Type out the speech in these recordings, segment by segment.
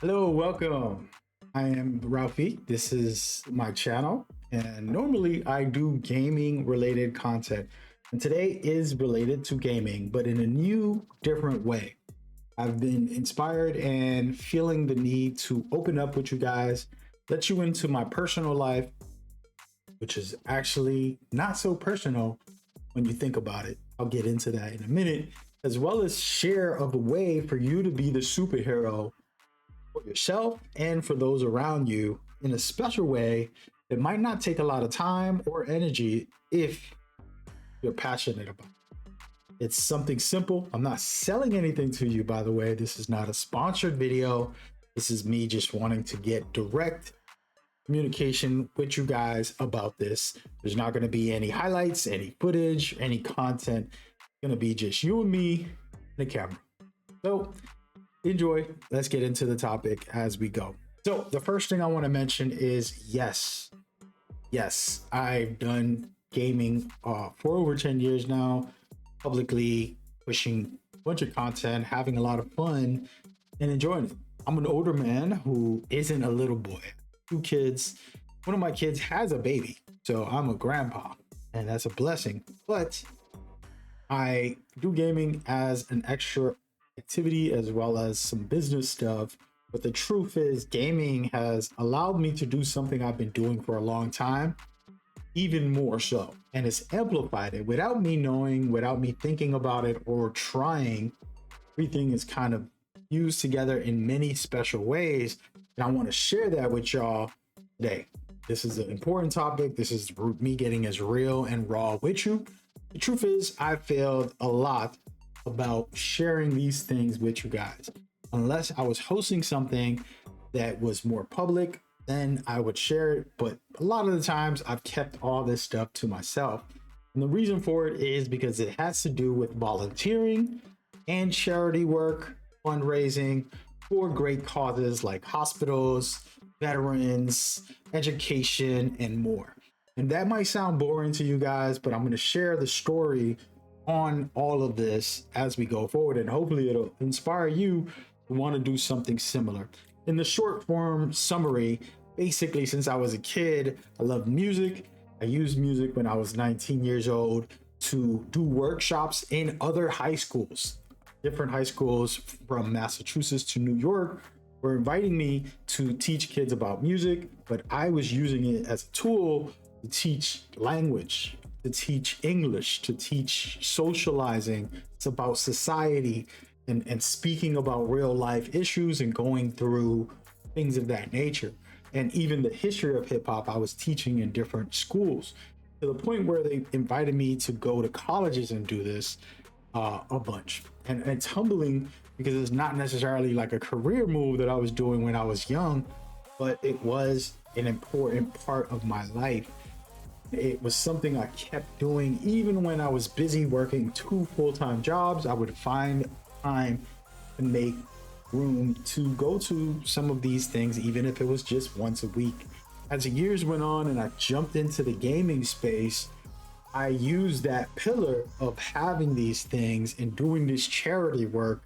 Hello, welcome. I am Ralphie. This is my channel, and normally I do gaming related content. And today is related to gaming, but in a new, different way. I've been inspired and feeling the need to open up with you guys, let you into my personal life, which is actually not so personal when you think about it. I'll get into that in a minute, as well as share of a way for you to be the superhero for yourself and for those around you in a special way that might not take a lot of time or energy if you're passionate about it. It's something simple. I'm not selling anything to you, by the way. This is not a sponsored video. This is me just wanting to get direct communication with you guys about this. There's not going to be any highlights, any footage, any content. It's going to be just you and me and the camera. So enjoy. Let's get into the topic as we go. So the first thing I want to mention is yes, I've done gaming for over 10 years now, publicly pushing a bunch of content, having a lot of fun and enjoying it. I'm an older man who isn't a little boy. 2 kids. One of my kids has a baby, so I'm a grandpa, and that's a blessing. But I do gaming as an extra activity as well as some business stuff. But the truth is, gaming has allowed me to do something I've been doing for a long time, even more so. And it's amplified it without me knowing, without me thinking about it or trying. Everything is kind of fused together in many special ways. And I want to share that with y'all today. This is an important topic. This is me getting as real and raw with you. The truth is, I failed a lot about sharing these things with you guys. Unless I was hosting something that was more public, then I would share it. But a lot of the times I've kept all this stuff to myself. And the reason for it is because it has to do with volunteering and charity work, fundraising for great causes like hospitals, veterans, education, and more. And that might sound boring to you guys, but I'm going to share the story on all of this as we go forward, and hopefully it'll inspire you to want to do something similar. In the short form summary, basically, since I was a kid, I loved music. I used music when I was 19 years old to do workshops in other high schools. Different high schools from Massachusetts to New York were inviting me to teach kids about music, but I was using it as a tool to teach language, to teach English, to teach socializing. It's about society and speaking about real life issues and going through things of that nature. And even the history of hip hop, I was teaching in different schools to the point where they invited me to go to colleges and do this a bunch. And it's humbling because it's not necessarily like a career move that I was doing when I was young, but it was an important part of my life. It was something I kept doing even when I was busy working 2 full-time jobs. I would find time to make room to go to some of these things, even if it was just once a week. As the years went on and I jumped into the gaming space, I used that pillar of having these things and doing this charity work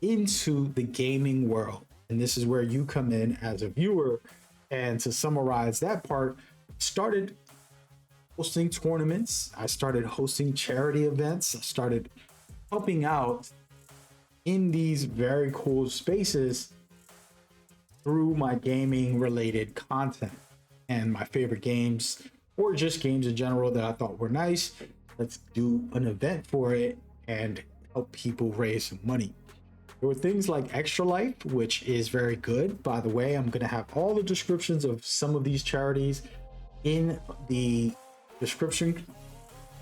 into the gaming world. And this is where you come in as a viewer. And to summarize that part, started hosting tournaments. I started hosting charity events. I started helping out in these very cool spaces through my gaming related content and my favorite games, or just games in general that I thought were nice. Let's do an event for it and help people raise some money. There were things like Extra Life, which is very good. By the way, I'm going to have all the descriptions of some of these charities in the description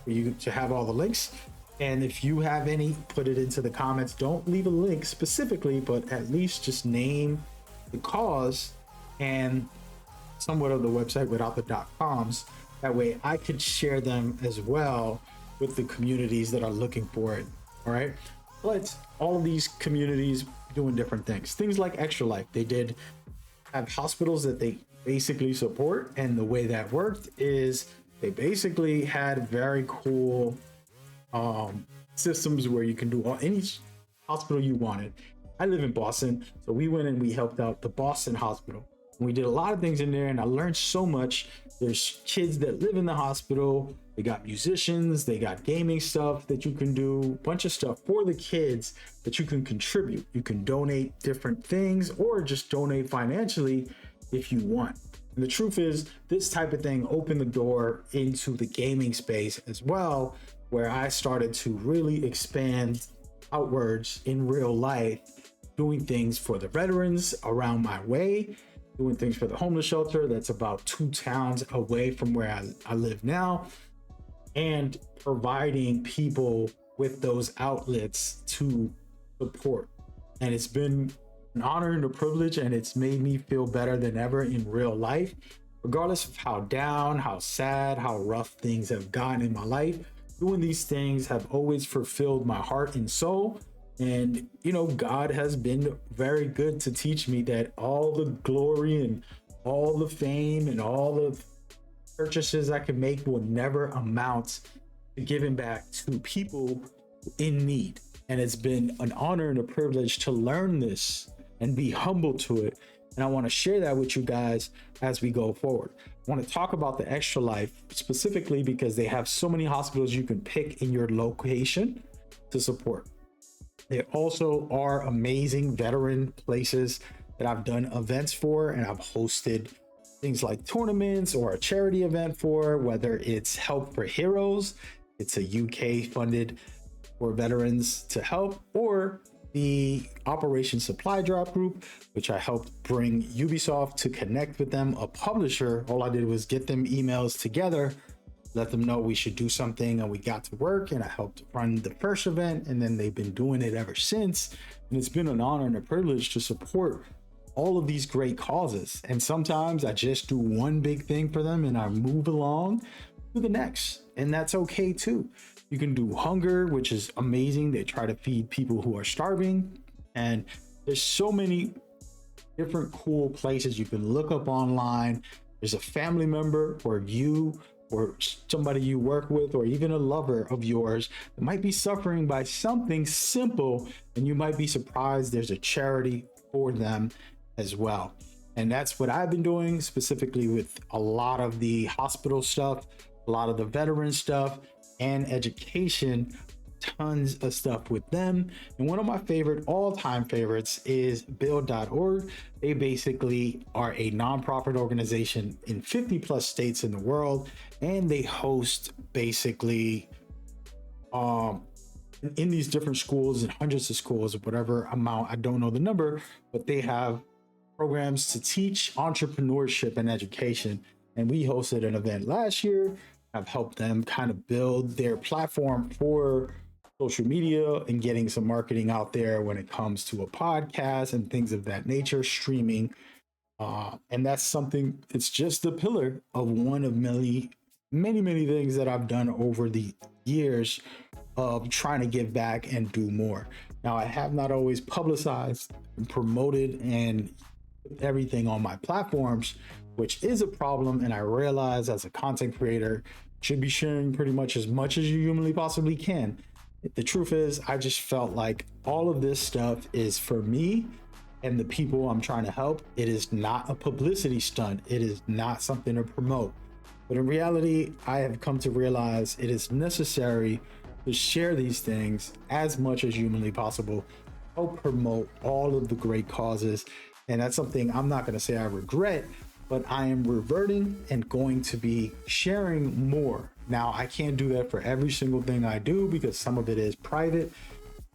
for you to have all the links. And if you have any, put it into the comments. Don't leave a link specifically, but at least just name the cause and somewhat of the website without the .coms. That way I could share them as well with the communities that are looking for it. All right. But all of these communities doing different things. Things like Extra Life. They did have hospitals that they basically support. And the way that worked is they basically had very cool systems where you can do any hospital you wanted. I live in Boston, so we went and we helped out the Boston hospital. And we did a lot of things in there, and I learned so much. There's kids that live in the hospital. They got musicians, they got gaming stuff that you can do, a bunch of stuff for the kids that you can contribute. You can donate different things or just donate financially if you want. And the truth is, this type of thing opened the door into the gaming space as well, where I started to really expand outwards in real life, doing things for the veterans around my way, doing things for the homeless shelter that's about 2 towns away from where I live now, and providing people with those outlets to support. And it's been an honor and a privilege, and it's made me feel better than ever in real life, regardless of how down, how sad, how rough things have gotten in my life. Doing these things have always fulfilled my heart and soul. And, you know, God has been very good to teach me that all the glory and all the fame and all the purchases I can make will never amount to giving back to people in need. And it's been an honor and a privilege to learn this and be humble to it. And I want to share that with you guys as we go forward. I want to talk about the Extra Life specifically because they have so many hospitals you can pick in your location to support. There also are amazing veteran places that I've done events for, and I've hosted things like tournaments or a charity event for, whether it's Help for Heroes, it's a UK funded for veterans to help, or the Operation Supply Drop group, which I helped bring Ubisoft to connect with them, a publisher. All I did was get them emails together, let them know we should do something, and we got to work, and I helped run the first event, and then they've been doing it ever since. And it's been an honor and a privilege to support all of these great causes. And sometimes I just do one big thing for them and I move along to the next, and that's okay too. You can do hunger, which is amazing. They try to feed people who are starving, and there's so many different cool places you can look up online. There's a family member or you or somebody you work with, or even a lover of yours that might be suffering by something simple, and you might be surprised there's a charity for them as well. And that's what I've been doing specifically with a lot of the hospital stuff, a lot of the veteran stuff, and education, tons of stuff with them. And one of my favorite all-time favorites is build.org. They basically are a nonprofit organization in 50 plus states in the world, and they host basically in these different schools and hundreds of schools or whatever amount, I don't know the number, but they have programs to teach entrepreneurship and education. And we hosted an event last year. I've helped them kind of build their platform for social media and getting some marketing out there when it comes to a podcast and things of that nature, streaming. And that's something, it's just the pillar of one of many things that I've done over the years of trying to give back and do more. Now, I have not always publicized and promoted and everything on my platforms, which is a problem. And I realize as a content creator, should be sharing pretty much as you humanly possibly can. The truth is, I just felt like all of this stuff is for me and the people I'm trying to help. It is not a publicity stunt. It is not something to promote. But in reality, I have come to realize it is necessary to share these things as much as humanly possible, help promote all of the great causes. And that's something I'm not going to say I regret, but I am reverting and going to be sharing more. Now, I can't do that for every single thing I do because some of it is private,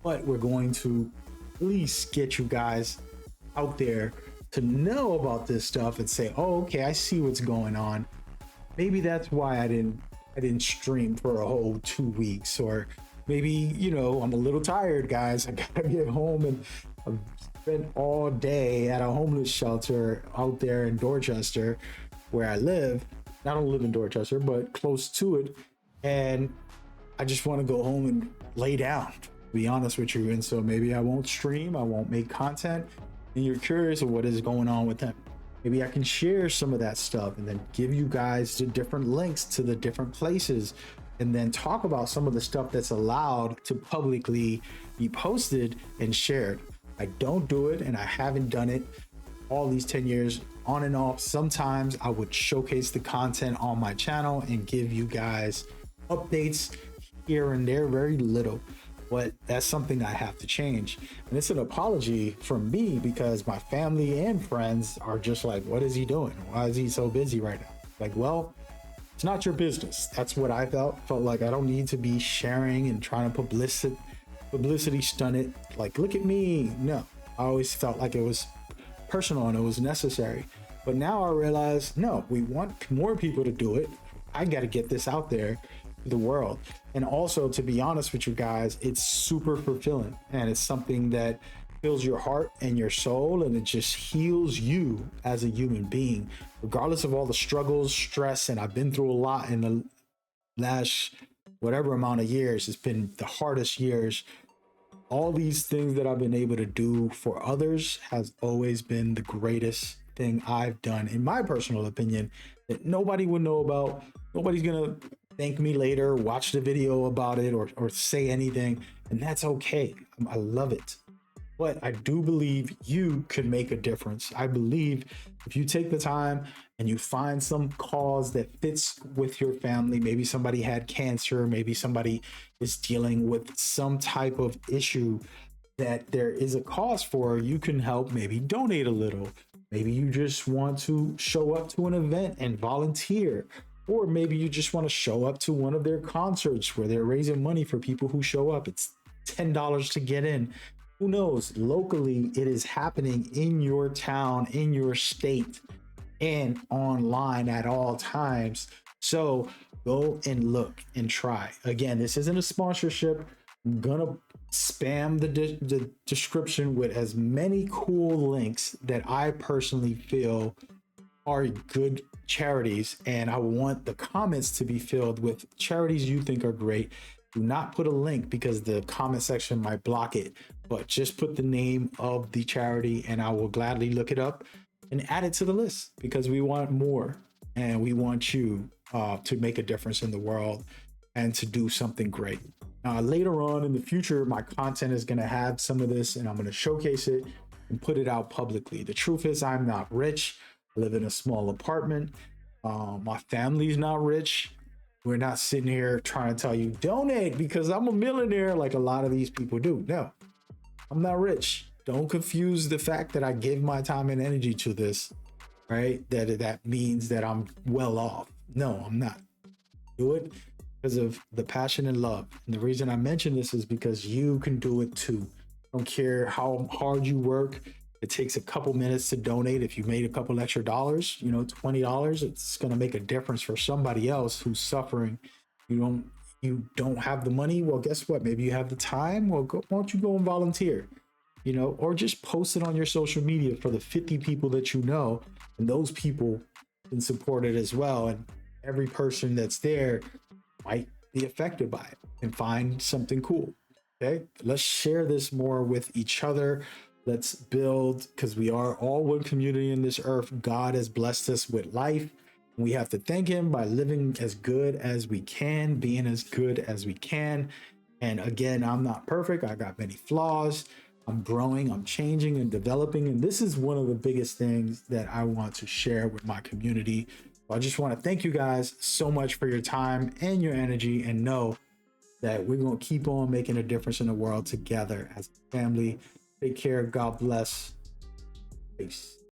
but we're going to at least get you guys out there to know about this stuff and say, oh, okay, I see what's going on. Maybe that's why I didn't stream for a whole 2 weeks, or maybe, you know, I'm a little tired, guys. I gotta get home, and I've spent all day at a homeless shelter out there in Dorchester where I live. I don't live in Dorchester, but close to it. And I just want to go home and lay down, to be honest with you. And so maybe I won't stream, I won't make content, and you're curious of what is going on with them. Maybe I can share some of that stuff and then give you guys the different links to the different places, and then talk about some of the stuff that's allowed to publicly be posted and shared. I don't do it, and I haven't done it all these 10 years on and off. Sometimes I would showcase the content on my channel and give you guys updates here and there, very little, but that's something I have to change. And it's an apology from me because my family and friends are just like, what is he doing? Why is he so busy right now? Like, well, it's not your business. That's what I felt like I don't need to be sharing and trying to publicity stunt it. Like, look at me. No, I always felt like it was personal and it was necessary. But now I realize, no, we want more people to do it. I got to get this out there to the world. And also, to be honest with you guys, it's super fulfilling, and it's something that fills your heart and your soul, and it just heals you as a human being, regardless of all the struggles, stress. And I've been through a lot in the last whatever amount of years. It's been the hardest years. All these things that I've been able to do for others has always been the greatest thing I've done, in my personal opinion, that nobody would know about. Nobody's gonna thank me later, watch the video about it, or say anything, and that's okay. I love it. But I do believe you could make a difference. I believe if you take the time and you find some cause that fits with your family, maybe somebody had cancer, maybe somebody is dealing with some type of issue that there is a cause for, you can help, maybe donate a little. Maybe you just want to show up to an event and volunteer. Or maybe you just want to show up to one of their concerts where they're raising money for people who show up. It's $10 to get in. Who knows? Locally, it is happening in your town, in your state, and online at all times. So go and look and try. Again, this isn't a sponsorship. I'm gonna spam the description with as many cool links that I personally feel are good charities, and I want the comments to be filled with charities you think are great. Do not put a link because the comment section might block it, but just put the name of the charity and I will gladly look it up and add it to the list, because we want more and we want you to make a difference in the world and to do something great. Later on in the future, my content is going to have some of this and I'm going to showcase it and put it out publicly. The truth is, I'm not rich. I live in a small apartment. My family's not rich. We're not sitting here trying to tell you donate because I'm a millionaire like a lot of these people do. No, I'm not rich. Don't confuse the fact that I give my time and energy to this, right? That means that I'm well off. No, I'm not. Do it because of the passion and love. And the reason I mention this is because you can do it too. I don't care how hard you work. It takes a couple minutes to donate. If you made a couple extra dollars, $20, it's going to make a difference for somebody else who's suffering. You don't have the money. Well, guess what? Maybe you have the time. Well, why don't you go and volunteer, or just post it on your social media for the 50 people that you know, and those people can support it as well. And every person that's there might be affected by it and find something cool. Okay, let's share this more with each other. Let's build, because we are all one community in this earth. God has blessed us with life. We have to thank him by living as good as we can, being as good as we can. And again, I'm not perfect. I got many flaws. I'm growing, I'm changing and developing. And this is one of the biggest things that I want to share with my community. So I just want to thank you guys so much for your time and your energy, and know that we're going to keep on making a difference in the world together as a family. Take care. God bless. Peace.